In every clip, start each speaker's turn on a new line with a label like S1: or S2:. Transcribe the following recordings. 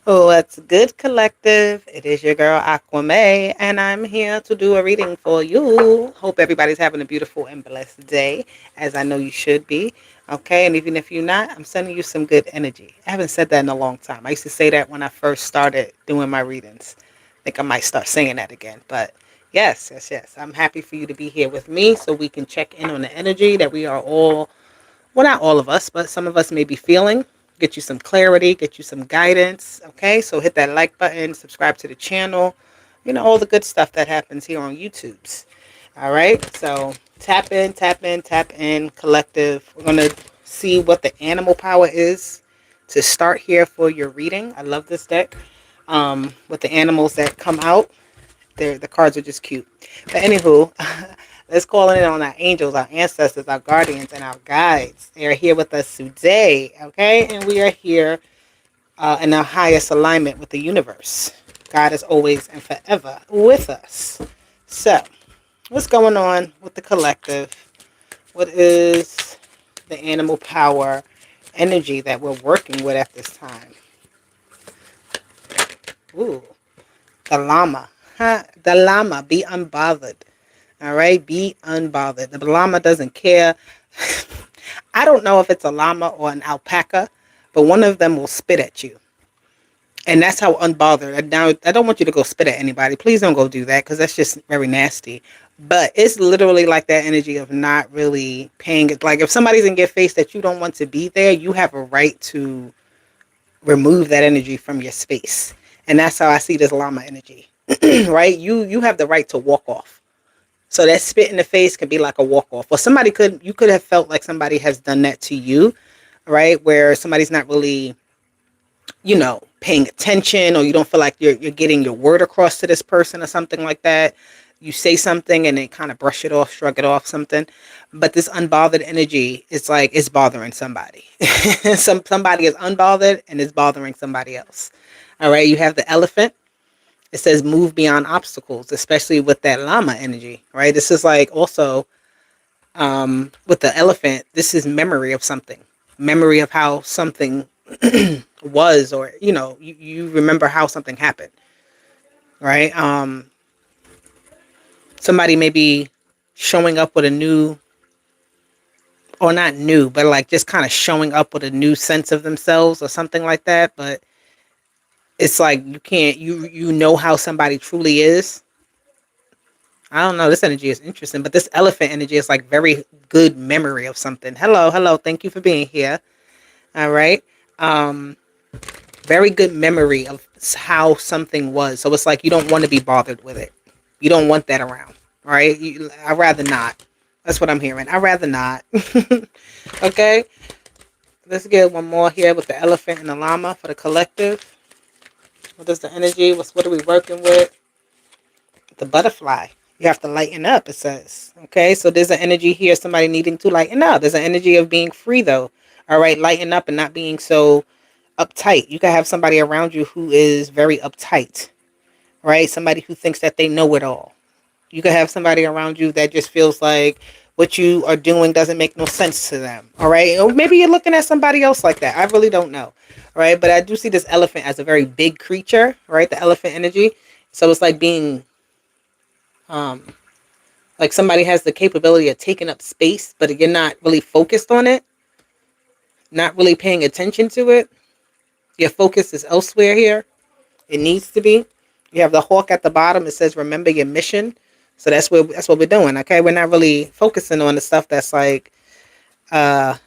S1: What's good, collective? It is your girl Aquame, and I'm here to do a reading for you. Hope everybody's having a beautiful and blessed day, as I know you should be. Okay, and even if you're not, I'm sending you some good energy. I haven't said that in a long time. I used to say that when I first started doing my readings. I think I might start saying that again. But yes, yes, yes. I'm happy for you to be here with me so we can check in on the energy that we are all, well, not all of us, but some of us may be feeling, get you some clarity, get you some guidance. Okay, so hit that like button, subscribe to the channel, all the good stuff that happens here on YouTube's. All right, so tap in, tap in, tap in, collective. We're going to see what the animal power is to start here for your reading. I love this deck with the animals that come out. The cards are just cute. But anywho, let's call in on our angels, our ancestors, our guardians, and our guides. They are here with us today, okay? And we are here in our highest alignment with the universe. God is always and forever with us. So, what's going on with the collective? What is the animal power energy that we're working with at this time? Ooh, the llama. Huh? The llama. Be unbothered. All right, be unbothered. The llama doesn't care. I don't know if it's a llama or an alpaca, but one of them will spit at you. And that's how unbothered. Now, I don't want you to go spit at anybody. Please don't go do that because that's just very nasty. But it's literally like that energy of not really paying it. Like if somebody's in your face that you don't want to be there, you have a right to remove that energy from your space. And that's how I see this llama energy. Right? You have the right to walk off. So that spit in the face can be like a walk off. Or you could have felt like somebody has done that to you, right? Where somebody's not really, paying attention, or you don't feel like you're getting your word across to this person or something like that. You say something and they kind of brush it off, shrug it off, something. But this unbothered energy is like it's bothering somebody. Somebody is unbothered and it's bothering somebody else. All right, you have the elephant. It says move beyond obstacles, especially with that llama energy, right? This is like also with the elephant, this is memory of something, memory of how something was, or, you remember how something happened, right? Somebody may be showing up with a new, or not new, but like just kind of showing up with a new sense of themselves or something like that. But it's like you can't, you know how somebody truly is. I don't know. This energy is interesting, but this elephant energy is like very good memory of something. Hello, hello. Thank you for being here. All right. Um, Very good memory of how something was. So it's like you don't want to be bothered with it. You don't want that around. All right. I'd rather not. That's what I'm hearing. I'd rather not. Okay. Let's get one more here with the elephant and the llama for the collective. What is the energy? What are we working with? The butterfly. You have to lighten up, it says. Okay, so there's an energy here, somebody needing to lighten up. There's an energy of being free, though. All right, lighten up and not being so uptight. You can have somebody around you who is very uptight, right? Somebody who thinks that they know it all. You can have somebody around you that just feels like what you are doing doesn't make no sense to them. All right, or maybe you're looking at somebody else like that. I really don't know. All right, but I do see this elephant as a very big creature, right? The elephant energy. So it's like being um, like somebody has the capability of taking up space, but you're not really focused on it, not really paying attention to it. Your focus is elsewhere here. It needs to be. You have the hawk at the bottom. It says, remember your mission. So that's what we're doing. Okay. We're not really focusing on the stuff that's like, uh,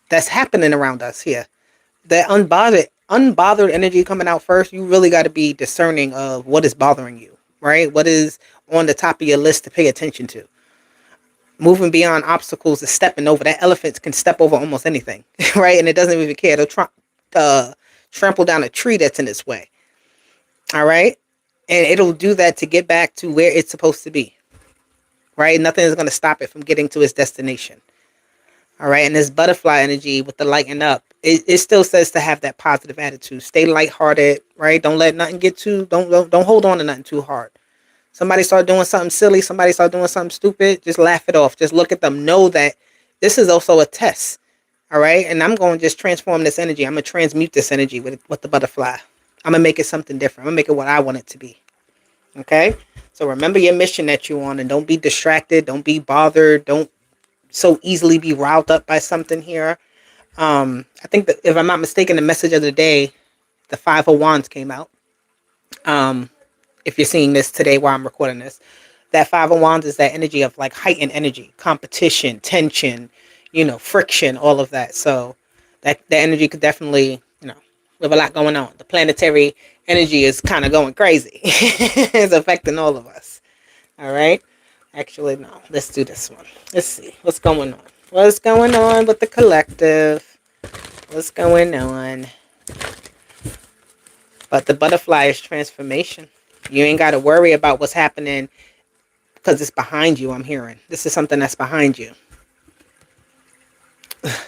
S1: that's happening around us here. That unbothered energy coming out first. You really got to be discerning of what is bothering you, right? What is on the top of your list to pay attention to. Moving beyond obstacles is stepping over. That elephant can step over almost anything, right? And it doesn't even care. It'll trample down a tree that's in its way, all right? And it'll do that to get back to where it's supposed to be, right? Nothing is going to stop it from getting to its destination, all right? And this butterfly energy with the lighten up, it still says to have that positive attitude. Stay lighthearted, right? Don't let nothing get too, don't hold on to nothing too hard. Somebody start doing something silly, somebody start doing something stupid, just laugh it off. Just look at them. Know that this is also a test. All right. And I'm going to just transform this energy. I'm going to transmute this energy with the butterfly. I'm going to make it something different. I'm going to make it what I want it to be. Okay. So remember your mission that you're on and don't be distracted. Don't be bothered. Don't so easily be riled up by something here. I think that if I'm not mistaken, the message of the day, the Five of Wands came out. If you're seeing this today while I'm recording this, that Five of Wands is that energy of like heightened energy, competition, tension, friction, all of that. So that energy could definitely, we have a lot going on. The planetary energy is kind of going crazy. It's affecting all of us. All right. Actually, no. Let's do this one. Let's see what's going on. What's going on with the collective? What's going on? But the butterfly is transformation. You ain't got to worry about what's happening because it's behind you, I'm hearing. This is something that's behind you.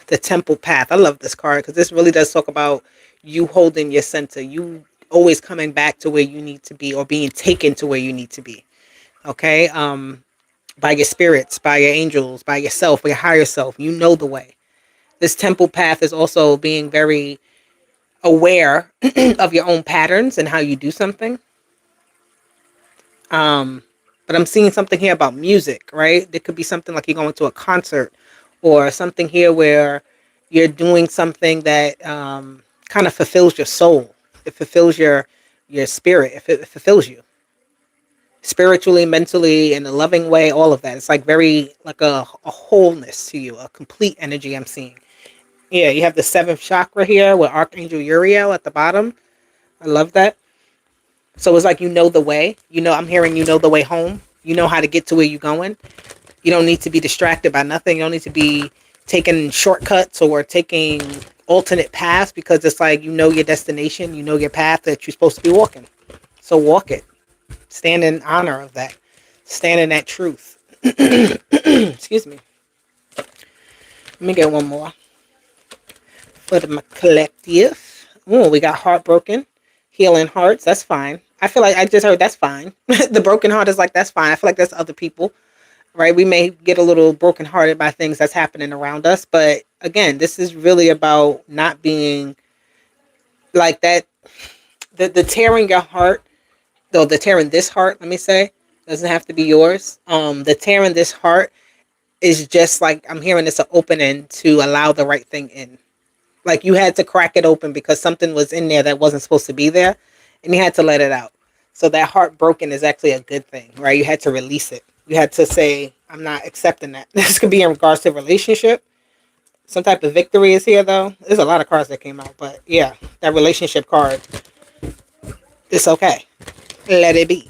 S1: The temple path. I love this card because this really does talk about you holding your center. You always coming back to where you need to be or being taken to where you need to be. Okay? By your spirits, by your angels, by yourself, by your higher self. You know the way. This temple path is also being very aware of your own patterns and how you do something. But I'm seeing something here about music, right? There could be something like you're going to a concert or something here where you're doing something that kind of fulfills your soul. It fulfills your spirit. It fulfills you spiritually, mentally, in a loving way, all of that. It's like very like a wholeness to you, a complete energy I'm seeing. Yeah, you have the seventh chakra here with Archangel Uriel at the bottom. I love that. So it's like you know the way. I'm hearing you know the way home. You know how to get to where you're going. You don't need to be distracted by nothing. You don't need to be taking shortcuts or taking alternate paths because it's like you know your destination. You know your path that you're supposed to be walking. So walk it. Stand in honor of that. Stand in that truth. Excuse me. Let me get one more for the collective. Oh, we got heartbroken, healing hearts. That's fine. I feel like I just heard that's fine. The broken heart is like that's fine. I feel like that's other people, right? We may get a little brokenhearted by things that's happening around us, but again, this is really about not being like that. The tearing your heart, though the tearing this heart, let me say, doesn't have to be yours. The tearing this heart is just like I'm hearing it's an opening to allow the right thing in. Like you had to crack it open because something was in there that wasn't supposed to be there, and you had to let it out. So that heart broken is actually a good thing, right? You had to release it. You had to say, I'm not accepting that. This could be in regards to relationship. Some type of victory is here, though. There's a lot of cards that came out, but yeah, that relationship card, it's okay. Let it be.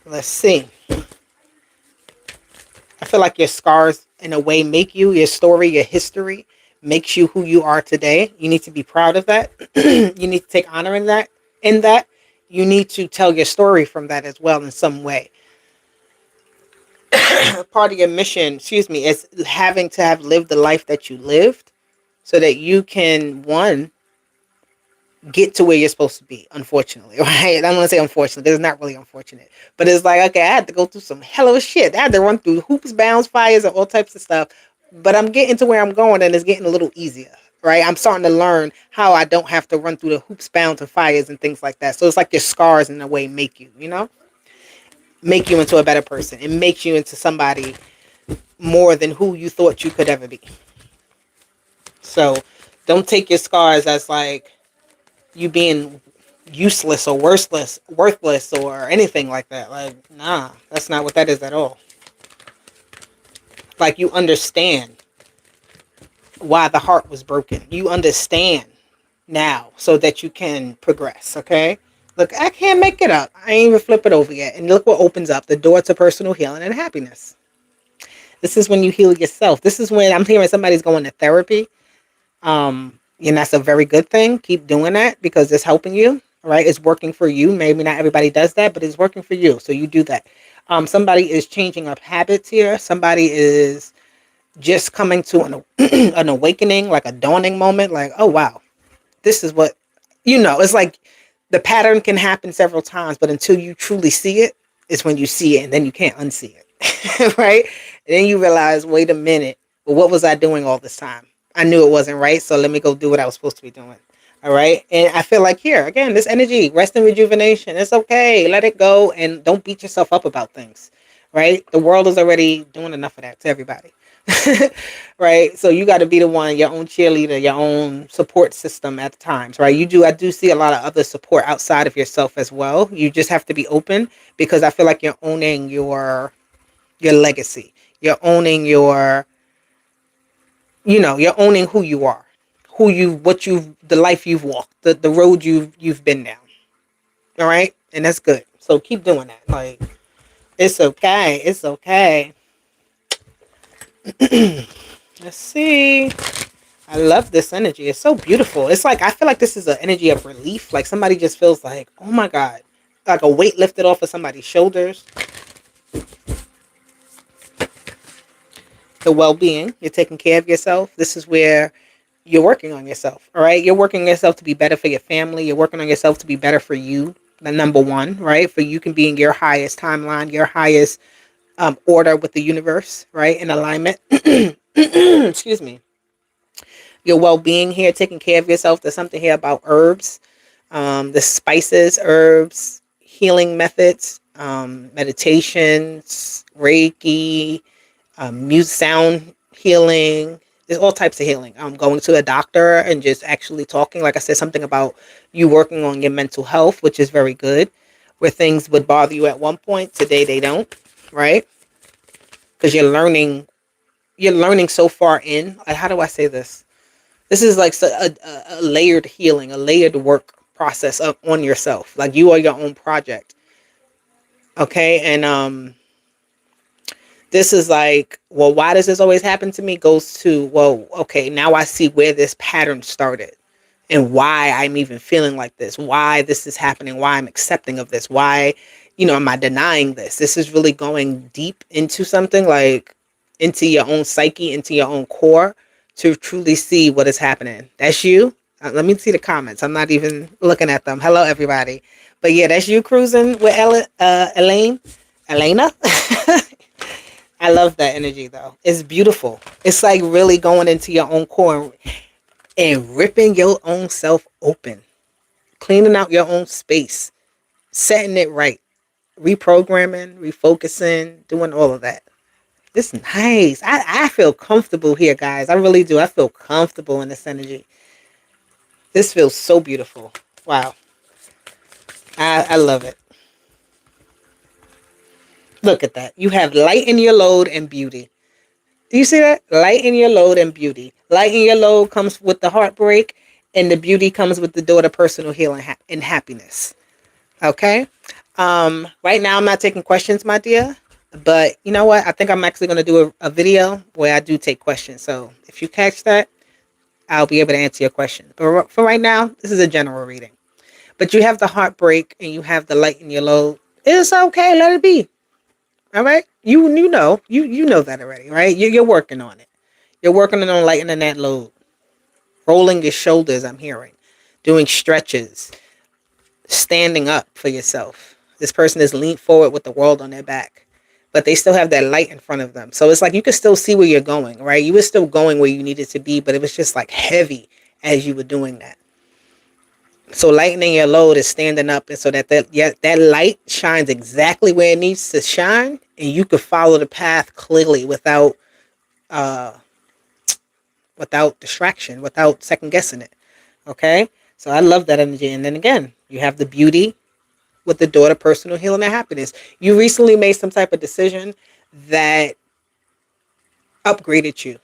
S1: Let's see. I feel like your scars, in a way, make you, your story, your history, makes you who you are today. You need to be proud of that. You need to take honor in that. You need to tell your story from that as well in some way. Part of your mission, is having to have lived the life that you lived so that you can, one, get to where you're supposed to be, unfortunately, right? I'm going to say unfortunately. It's not really unfortunate. But it's like, okay, I had to go through some hell of a shit. I had to run through hoops, bounds, fires, and all types of stuff. But I'm getting to where I'm going, and it's getting a little easier, right? I'm starting to learn how I don't have to run through the hoops, bounds, and fires and things like that. So it's like your scars, in a way, make you, make you into a better person. It makes you into somebody more than who you thought you could ever be. So don't take your scars as like you being useless or worthless or anything like that. Like, nah, that's not what that is at all. Like you understand why the heart was broken. You understand now so that you can progress, okay? Look, I can't make it up. I ain't even flip it over yet. And look what opens up the door to personal healing and happiness. This is when you heal yourself. This is when I'm hearing somebody's going to therapy. And that's a very good thing. Keep doing that because it's helping you, right? It's working for you. Maybe not everybody does that, but it's working for you. So you do that. Somebody is changing up habits here. Somebody is just coming to an awakening, like a dawning moment. Like, oh, wow, this is what, it's like the pattern can happen several times, but until you truly see it, is when you see it and then you can't unsee it, right? And then you realize, wait a minute, But what was I doing all this time? I knew it wasn't right, so let me go do what I was supposed to be doing. All right. And I feel like here, again, this energy, rest and rejuvenation. It's okay. Let it go and don't beat yourself up about things. Right. The world is already doing enough of that to everybody. Right. So you got to be the one, your own cheerleader, your own support system at the times. Right. I do see a lot of other support outside of yourself as well. You just have to be open because I feel like you're owning your legacy. You're owning you're owning who you are, the life you've walked, the road you've been down. All right. And that's good. So keep doing that. Like, it's okay. It's okay. Let's see. I love this energy. It's so beautiful. It's like, I feel like this is an energy of relief. Like somebody just feels like, oh my God, like a weight lifted off of somebody's shoulders. The well-being, you're taking care of yourself. This is where you're working on yourself. All right. You're working on yourself to be better for your family. You're working on yourself to be better for you. The number one, right? For you can be in your highest timeline, your highest order with the universe, right? In alignment. Excuse me. Your well-being here, taking care of yourself. There's something here about herbs, the spices, herbs, healing methods, meditations, Reiki, music, sound healing. There's all types of healing. Going to a doctor and just actually talking. Like I said, something about you working on your mental health, which is very good. Where things would bother you at one point, today they don't, right? Because you're learning so far in. Like, how do I say this? This is like a layered healing, a layered work process on yourself. Like you are your own project. Okay. And this is like, well, why does this always happen to me? Goes to, well, okay, now I see where this pattern started and why I'm even feeling like this, why this is happening, why I'm accepting of this, why, am I denying this? This is really going deep into something, like into your own psyche, into your own core to truly see what is happening. That's you. Let me see the comments. I'm not even looking at them. Hello, everybody. But yeah, that's you cruising with Elaine. Elena. I love that energy though. It's beautiful. It's like really going into your own core and ripping your own self open, cleaning out your own space, setting it right, reprogramming, refocusing, doing all of that. It's nice. I feel comfortable here, guys. I really do. I feel comfortable in this energy. This feels so beautiful. Wow. I love it. Look at that. You have light in your load and beauty. Do you see that? Light in your load and beauty. Light in your load comes with the heartbreak, and the beauty comes with the daughter personal healing and happiness. Okay. Right now I'm not taking questions, my dear. But you know what? I think I'm actually going to do a video where I do take questions. So if you catch that, I'll be able to answer your question. But for right now, this is a general reading. But you have the heartbreak and you have the light in your load. It's okay. Let it be. All right. You know that already, right? You're working on it. You're working on lightening that load, rolling your shoulders. I'm hearing, doing stretches, standing up for yourself. This person is leaned forward with the world on their back, but they still have that light in front of them. So it's like you can still see where you're going, right? You were still going where you needed to be, but it was just like heavy as you were doing that. So lightening your load is standing up, and so that light shines exactly where it needs to shine, and you could follow the path clearly uh, without distraction, without second guessing it. Okay, so I love that energy. And then again, you have the beauty with the daughter personal healing and happiness. You recently made some type of decision that upgraded you.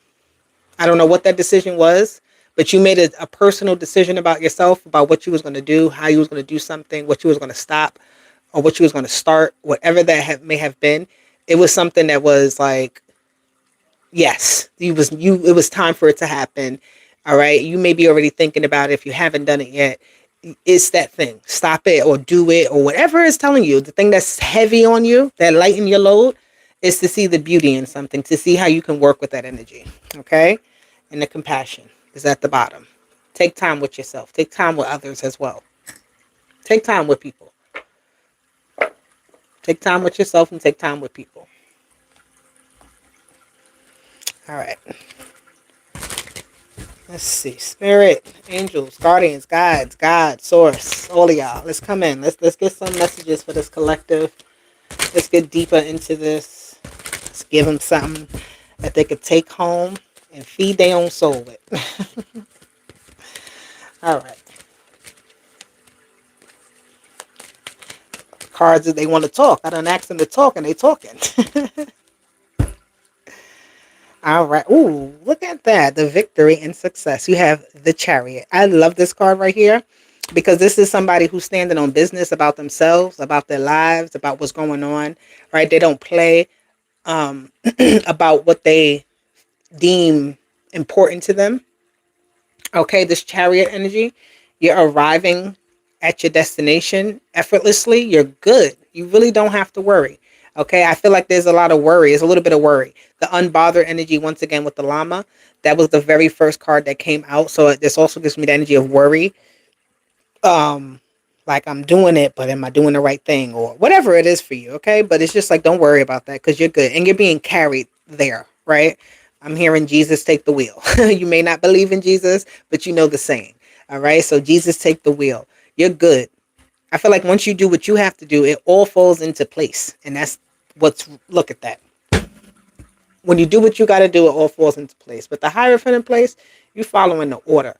S1: I don't know what that decision was, but you made a personal decision about yourself, about what you was going to do, how you was going to do something, what you was going to stop, or what you was going to start, whatever that may have been. It was something that was like, yes, it was time for it to happen. All right. You may be already thinking about it if you haven't done it yet. It's that thing. Stop it or do it or whatever it's telling you. The thing that's heavy on you, that lighten your load, is to see the beauty in something, to see how you can work with that energy. Okay? And the compassion is at the bottom. Take time with yourself. Take time with others as well. Take time with people. Take time with yourself and take time with people. All right. Let's see. Spirit, angels, guardians, guides, God, source, all of y'all. Let's come in. Let's get some messages for this collective. Let's get deeper into this. Let's give them something that they could take home and feed their own soul with. All right. Cards that they want to talk. I done asked them to talk and they talking. All right. Ooh, look at that. The victory and success. You have the Chariot. I love this card right here because this is somebody who's standing on business about themselves, about their lives, about what's going on, right? They don't play about what they deem important to them. Okay, this Chariot energy, you're arriving at your destination effortlessly. You're good. You really don't have to worry. Okay, I feel like there's a lot of worry. There's a little bit of worry. The unbothered energy, once again, with the llama, that was the very first card that came out. So this also gives me the energy of worry. Like I'm doing it, but am I doing the right thing or whatever it is for you? Okay, but it's just like don't worry about that because you're good and you're being carried there, right? I'm hearing Jesus take the wheel. You may not believe in Jesus, but you know the saying. All right, so Jesus take the wheel. You're good. I feel like once you do what you have to do, it all falls into place, and that's what's. Look at that. When you do what you got to do, it all falls into place. But the Hierophant in place, you following the order.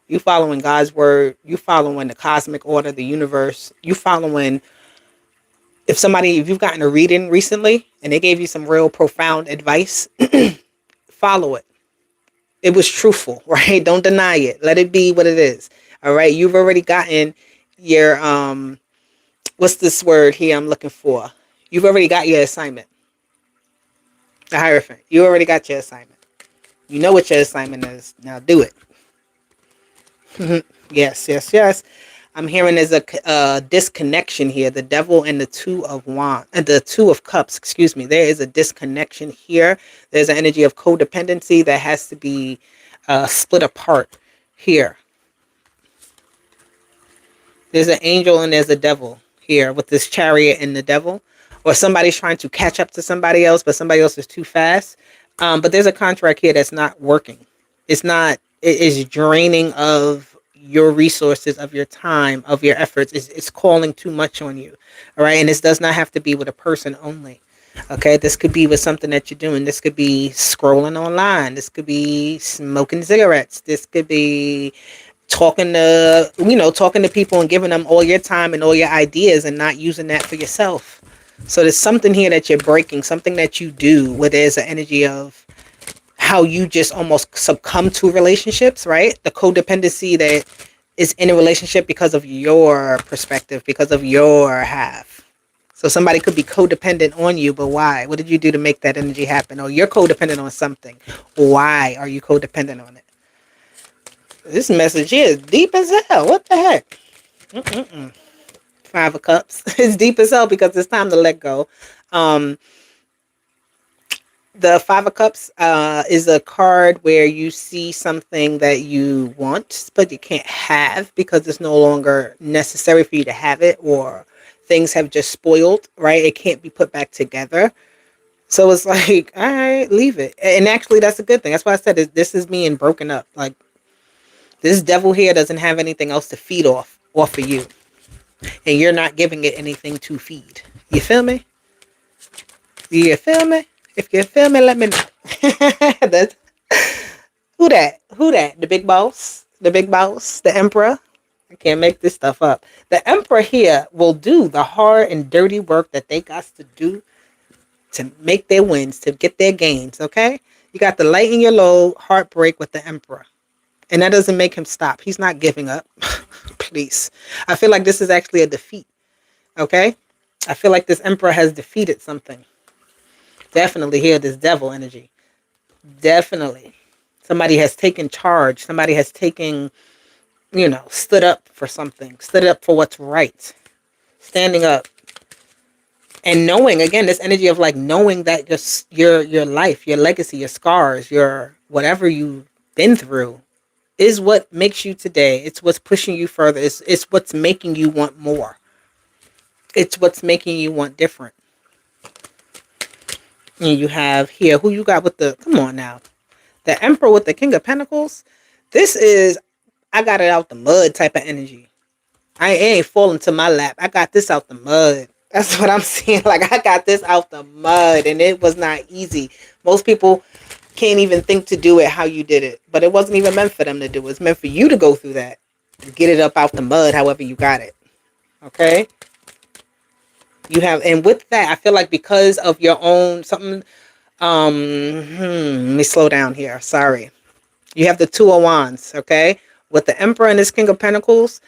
S1: You following God's word. You following the cosmic order, the universe. You following. If you've gotten a reading recently and they gave you some real profound advice, follow it. It was truthful, right? Don't deny it. Let it be what it is. All right. You've already gotten your what's this word here I'm looking for? You've already got your assignment. The Hierophant. You already got your assignment. You know what your assignment is. Now do it. Yes, yes, yes. I'm hearing there's a disconnection here. The Devil and the Two of Wands and the Two of Cups. Excuse me. There is a disconnection here. There's an energy of codependency that has to be split apart here. There's an angel and there's a devil here with this Chariot and the devil. Or somebody's trying to catch up to somebody else, but somebody else is too fast. But there's a contract here that's not working. It's not. It is draining of your resources, of your time, of your efforts. It's calling too much on you. All right. And this does not have to be with a person only. Okay. This could be with something that you're doing. This could be scrolling online. This could be smoking cigarettes. This could be talking to people and giving them all your time and all your ideas and not using that for yourself. So there's something here that you're breaking, something that you do where there's an energy of how you just almost succumb to relationships, right? The codependency that is in a relationship because of your perspective, because of your half. So somebody could be codependent on you, but why? What did you do to make that energy happen? Or you're codependent on something. Why are you codependent on it? This message here is deep as hell. What the heck? Five of Cups. It's deep as hell because it's time to let go. The Five of Cups is a card where you see something that you want, but you can't have because it's no longer necessary for you to have it, or things have just spoiled, right? It can't be put back together. So it's like, all right, leave it. And actually, that's a good thing. That's why I said this is being broken up. Like, this devil here doesn't have anything else to feed off of you. And you're not giving it anything to feed. You feel me? You feel me? If you feel me, let me know. That's, who that? Who that? The big boss? The big boss? The emperor? I can't make this stuff up. The emperor here will do the hard and dirty work that they got to do to make their wins, to get their gains, okay? You got the light in your load, heartbreak with the emperor. And that doesn't make him stop. He's not giving up. Please. I feel like this is actually a defeat. Okay? I feel like this emperor has defeated something. Definitely here, this devil energy. Definitely. Somebody has taken charge. Somebody has taken, stood up for something. Stood up for what's right. Standing up. And knowing, again, this energy of like knowing that your life, your legacy, your scars, your whatever you've been through is what makes you today. It's what's pushing you further. It's what's making you want more. It's what's making you want different. And you have here, who you got with the, come on now. The Emperor with the King of Pentacles. This is, I got it out the mud type of energy. It ain't falling to my lap. I got this out the mud. That's what I'm saying. Like, I got this out the mud, and it was not easy. Most people can't even think to do it how you did it, but it wasn't even meant for them to do it. It's meant for you to go through that and get it up out the mud however you got it. Okay? You have, and with that, I feel like because of your own something, let me slow down here. Sorry. You have the Two of Wands, okay? With the Emperor and this King of Pentacles,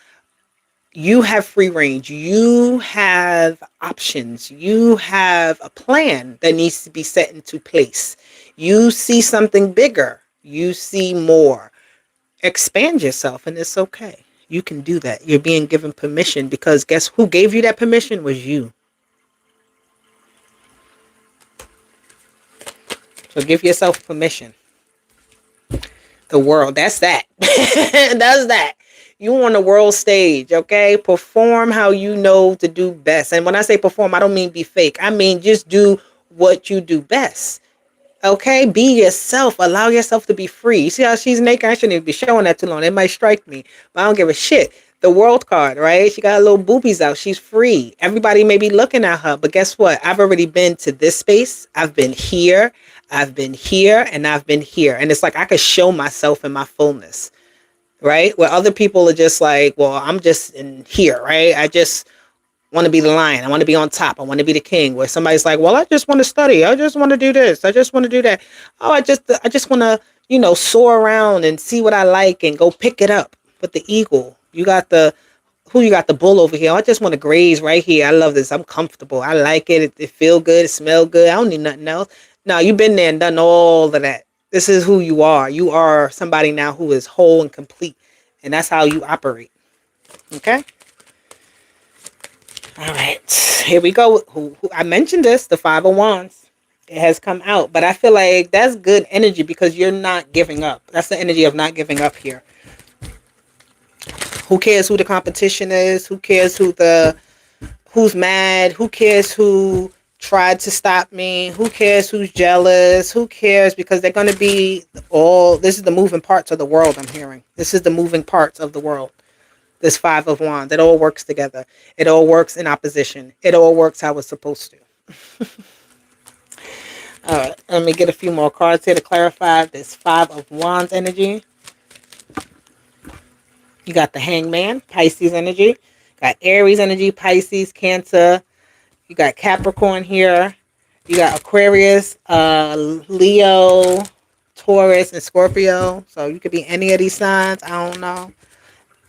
S1: you have free range. You have options. You have a plan that needs to be set into place. You see something bigger. You see more. Expand yourself, and it's okay. You can do that. You're being given permission, because guess who gave you that permission? Was you. So give yourself permission. The world, that's that. That's that. You on the world stage, okay? Perform how you know to do best. And when I say perform, I don't mean be fake. I mean just do what you do best. Okay? Be yourself. Allow yourself to be free. You see how she's naked? I shouldn't even be showing that too long. It might strike me, but I don't give a shit. The world card, right? She got little boobies out. She's free. Everybody may be looking at her, but guess what? I've already been to this space. I've been here. I've been here, and I've been here. And it's like I could show myself in my fullness, right? Where other people are just like, well, I'm just in here, right? I just want to be the lion. I want to be on top. I want to be the king. Where somebody's like, well, I just want to study. I just want to do this. I just want to do that. Oh, I just want to, soar around and see what I like and go pick it up. With the eagle, you got the bull over here. I just want to graze right here. I love this. I'm comfortable. I like it. It feel good. It smell good. I don't need nothing else. No, you've been there and done all of that. This is who you are. You are somebody now who is whole and complete. And that's how you operate. Okay? All right. Here we go. I mentioned this, the Five of Wands. It has come out. But I feel like that's good energy because you're not giving up. That's the energy of not giving up here. Who cares who the competition is? Who cares who's mad? Who cares who tried to stop me? Who cares who's jealous? Who cares? Because they're going to be this is the moving parts of the world I'm hearing. This is the moving parts of the world. This Five of Wands. It all works together. It all works in opposition. It all works how it's supposed to. All right. Let me get a few more cards here to clarify this Five of Wands energy. You got the Hangman, Pisces energy. Got Aries energy, Pisces, Cancer. You got Capricorn here. You got Aquarius, Leo, Taurus, and Scorpio. So you could be any of these signs. I don't know.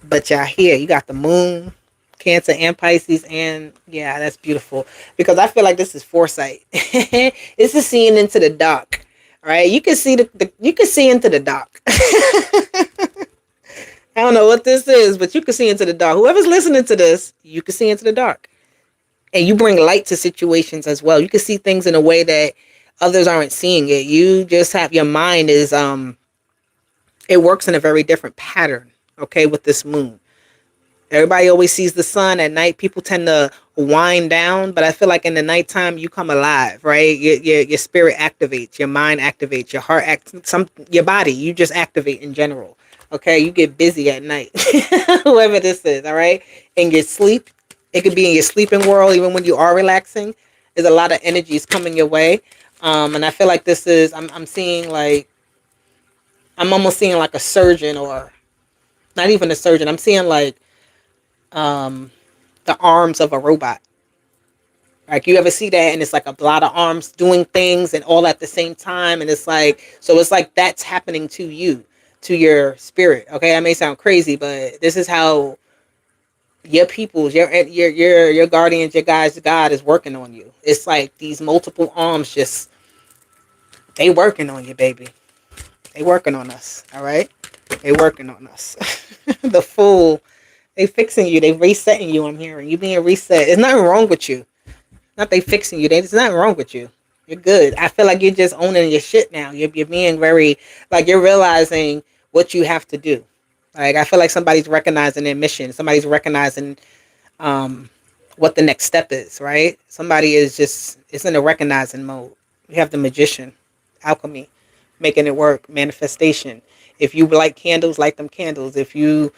S1: But y'all here. You got the Moon, Cancer, and Pisces. And yeah, that's beautiful. Because I feel like this is foresight. This is seeing into the dark. Right? You can see you can see into the dark. I don't know what this is, but you can see into the dark. Whoever's listening to this, you can see into the dark. And you bring light to situations as well. You can see things in a way that others aren't seeing it. You just have, your mind is, it works in a very different pattern, okay, with this moon. Everybody always sees the sun at night. People tend to wind down, but I feel like in the nighttime, you come alive, right? Your spirit activates, your mind activates, your heart your body, you just activate in general. Okay, you get busy at night, whoever this is, all right? In your sleep, it could be in your sleeping world, even when you are relaxing. There's a lot of energies coming your way. And I feel like this is, I'm seeing like, I'm almost seeing like a surgeon, or not even a surgeon. I'm seeing like the arms of a robot. Like, you ever see that, and it's like a lot of arms doing things and all at the same time. And it's like, so it's like that's happening to you, to your spirit. Okay, that may sound crazy, but this is how your peoples, your guardians, your guys, God is working on you. It's like these multiple arms just, they working on you, baby. They working on us, all right? They working on us. The Fool, they fixing you. They resetting you, I'm hearing. You being reset. There's nothing wrong with you. Not they fixing you. There's nothing wrong with you. You're good. I feel like you're just owning your shit now. You're being very, like, you're realizing what you have to do. Like, I feel like somebody's recognizing their mission. Somebody's recognizing what the next step is, right? Somebody is in a recognizing mode. You have the Magician, Alchemy, making it work. Manifestation. If you light candles, light them candles. If you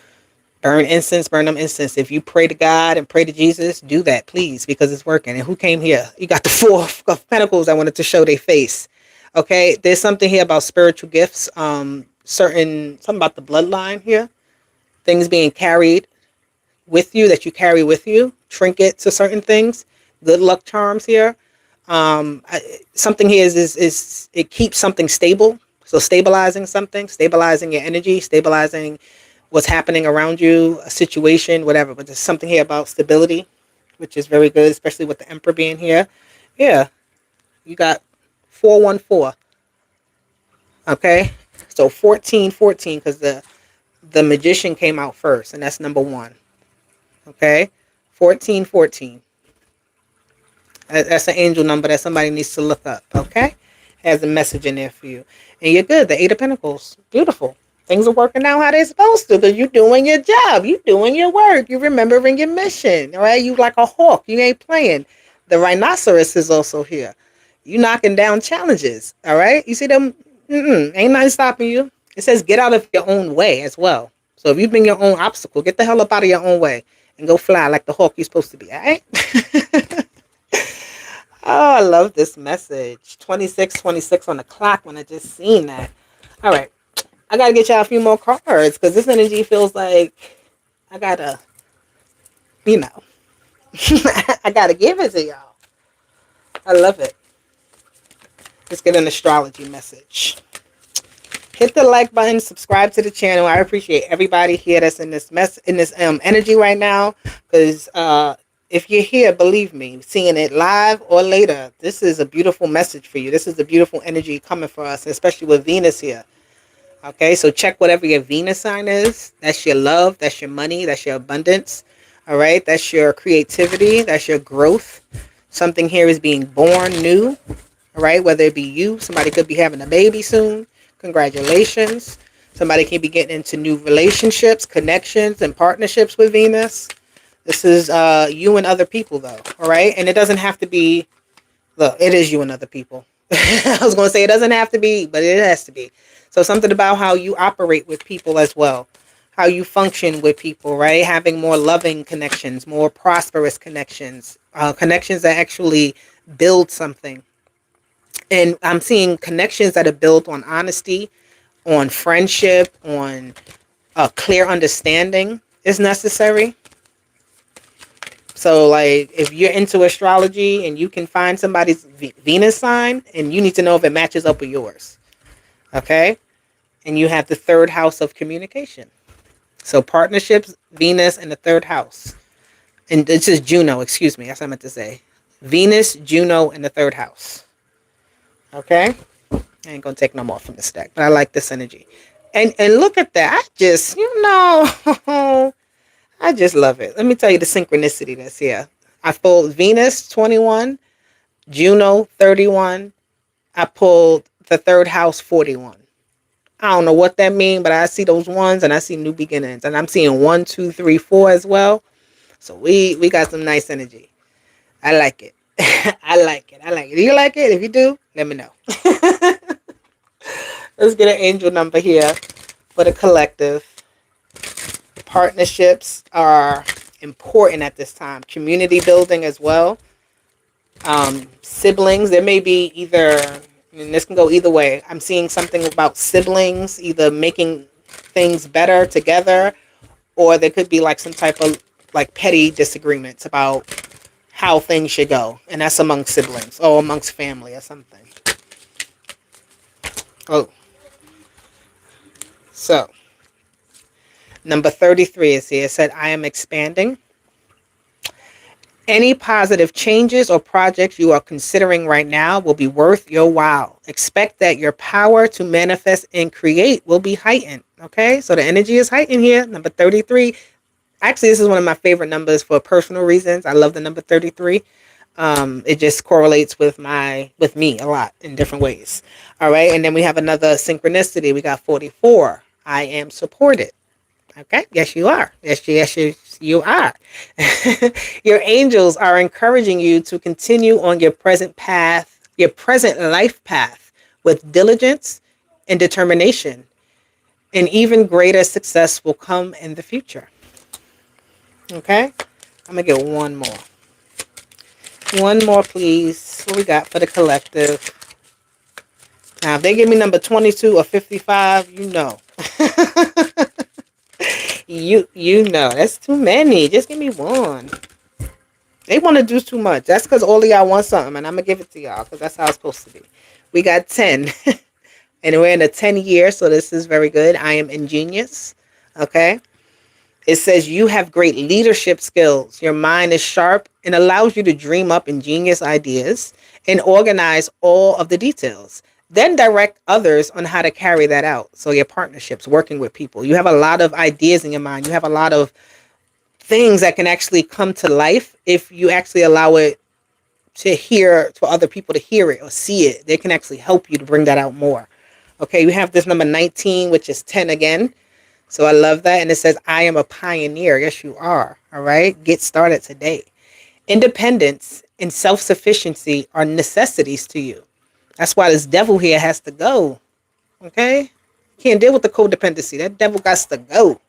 S1: burn incense, burn them incense. If you pray to God and pray to Jesus, do that, please, because it's working. And who came here? You got the Four of Pentacles. I wanted to show their face. Okay, there's something here about spiritual gifts. Something about the bloodline here. Things being carried with you, that you carry with you. Trinkets or certain things. Good luck charms here. Something here is it keeps something stable. So stabilizing something, stabilizing your energy, stabilizing what's happening around you, a situation, whatever. But there's something here about stability, which is very good, especially with the Emperor being here. Yeah, you got 414. Okay, so 1414 because the Magician came out first, and that's number one. Okay, 1414. That's an angel number that somebody needs to look up. Okay, has a message in there for you, and you're good. The Eight of Pentacles, beautiful. Things are working out how they're supposed to because you're doing your job. You're doing your work. You're remembering your mission. All right. You like a hawk. You ain't playing. The rhinoceros is also here. You knocking down challenges. All right. You see them? Ain't nothing stopping you. It says get out of your own way as well. So if you've been your own obstacle, get the hell up out of your own way and go fly like the hawk you're supposed to be. All right. Oh, I love this message. 26 on the clock when I just seen that. All right. I got to get y'all a few more cards because this energy feels like I got to, I got to give it to y'all. I love it. Let's get an astrology message. Hit the like button, subscribe to the channel. I appreciate everybody here that's in this energy right now because if you're here, believe me, seeing it live or later, this is a beautiful message for you. This is a beautiful energy coming for us, especially with Venus here. Okay, so check whatever your Venus sign is. That's your love. That's your money. That's your abundance. All right, that's your creativity. That's your growth. Something here is being born new. All right, whether it be you, somebody could be having a baby soon. Congratulations. Somebody can be getting into new relationships, connections, and partnerships with Venus. This is you and other people, though. All right, and it doesn't have to be. Look, it is you and other people. I was going to say it doesn't have to be, but it has to be. So something about how you operate with people as well. How you function with people, right? Having more loving connections, more prosperous connections. Connections that actually build something. And I'm seeing connections that are built on honesty, on friendship, on a clear understanding is necessary. So, like, if you're into astrology and you can find somebody's Venus sign, and you need to know if it matches up with yours. Okay? And you have the third house of communication. So, partnerships, Venus, and the third house. And this is Juno, excuse me. That's what I meant to say. Venus, Juno, and the third house. Okay? I ain't going to take no more from this deck, but I like this energy. And look at that. I just, I just love it. Let me tell you the synchronicity that's here. I pulled Venus 21, Juno 31. I pulled the third house 41. I don't know what that means, but I see those ones and I see new beginnings. And I'm seeing 1, 2, 3, 4 as well. So we got some nice energy. I like it. I like it. Do you like it? If you do, let me know. Let's get an angel number here for the collective. Partnerships are important at this time. Community building as well. Siblings, there may be either, and this can go either way. I'm seeing something about siblings, either making things better together, or there could be like some type of like petty disagreements about how things should go. And that's among siblings or amongst family or something. Oh. So. Number 33 is here. It said, I am expanding. Any positive changes or projects you are considering right now will be worth your while. Expect that your power to manifest and create will be heightened. Okay, so the energy is heightened here. Number 33. Actually, this is one of my favorite numbers for personal reasons. I love the number 33. It just correlates with me a lot in different ways. All right, and then we have another synchronicity. We got 44. I am supported. Okay. Yes, you are. Yes, you are. Your angels are encouraging you to continue on your present path, your present life path with diligence and determination. And even greater success will come in the future. Okay? I'm going to get one more. One more, please. What we got for the collective? Now, if they give me number 22 or 55, you know. you know. That's too many. Just give me one. They want to do too much. That's because all of y'all want something, and I'm going to give it to y'all because that's how it's supposed to be. We got 10. And we're in a 10 year, so this is very good. I am ingenious. Okay? It says you have great leadership skills. Your mind is sharp and allows you to dream up ingenious ideas and organize all of the details. Then direct others on how to carry that out. So your partnerships, working with people. You have a lot of ideas in your mind. You have a lot of things that can actually come to life if you actually allow it to hear, for other people to hear it or see it. They can actually help you to bring that out more. Okay, we have this number 19, which is 10 again. So I love that. And it says, I am a pioneer. Yes, you are. All right. Get started today. Independence and self-sufficiency are necessities to you. That's why this devil here has to go. Okay. Can't deal with the codependency. That devil got to go.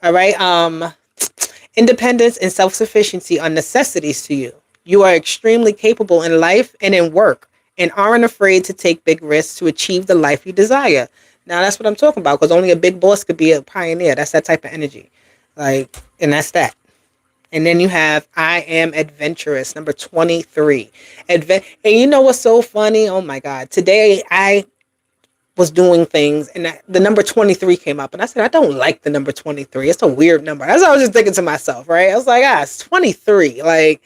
S1: All right. Independence and self-sufficiency are necessities to you. You are extremely capable in life and in work and aren't afraid to take big risks to achieve the life you desire. Now, that's what I'm talking about, because only a big boss could be a pioneer. That's that type of energy. And that's that. And then you have, I am adventurous, number 23. And you know what's so funny? Oh, my God. Today, I was doing things, and the number 23 came up. And I said, I don't like the number 23. It's a weird number. That's what I was just thinking to myself, right? I was like, it's 23.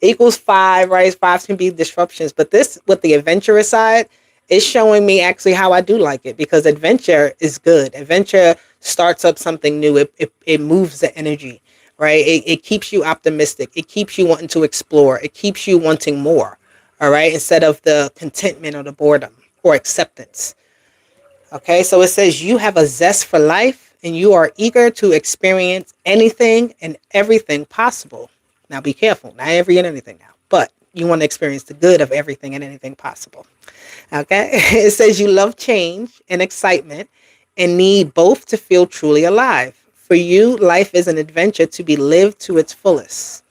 S1: Equals 5, right? 5 can be disruptions. But this, with the adventurous side, is showing me actually how I do like it, because adventure is good. Adventure starts up something new. It moves the energy, right? It keeps you optimistic. It keeps you wanting to explore. It keeps you wanting more, all right? Instead of the contentment or the boredom or acceptance. Okay, so it says you have a zest for life and you are eager to experience anything and everything possible. Now be careful, not every and anything now, but you want to experience the good of everything and anything possible. Okay, it says you love change and excitement and need both to feel truly alive. For you, life is an adventure to be lived to its fullest.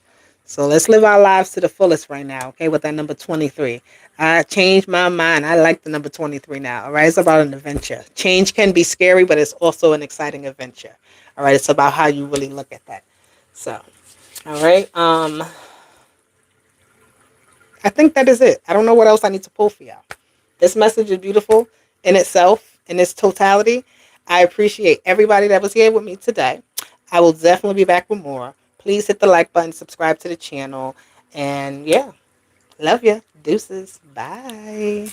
S1: So let's live our lives to the fullest right now, okay, with that number 23. I changed my mind. I like the number 23 now, all right? It's about an adventure. Change can be scary, but it's also an exciting adventure, all right? It's about how you really look at that. So, all right. I think that is it. I don't know what else I need to pull for y'all. This message is beautiful in itself, in its totality. I appreciate everybody that was here with me today. I will definitely be back with more. Please hit the like button, subscribe to the channel, and yeah, love ya. Deuces. Bye.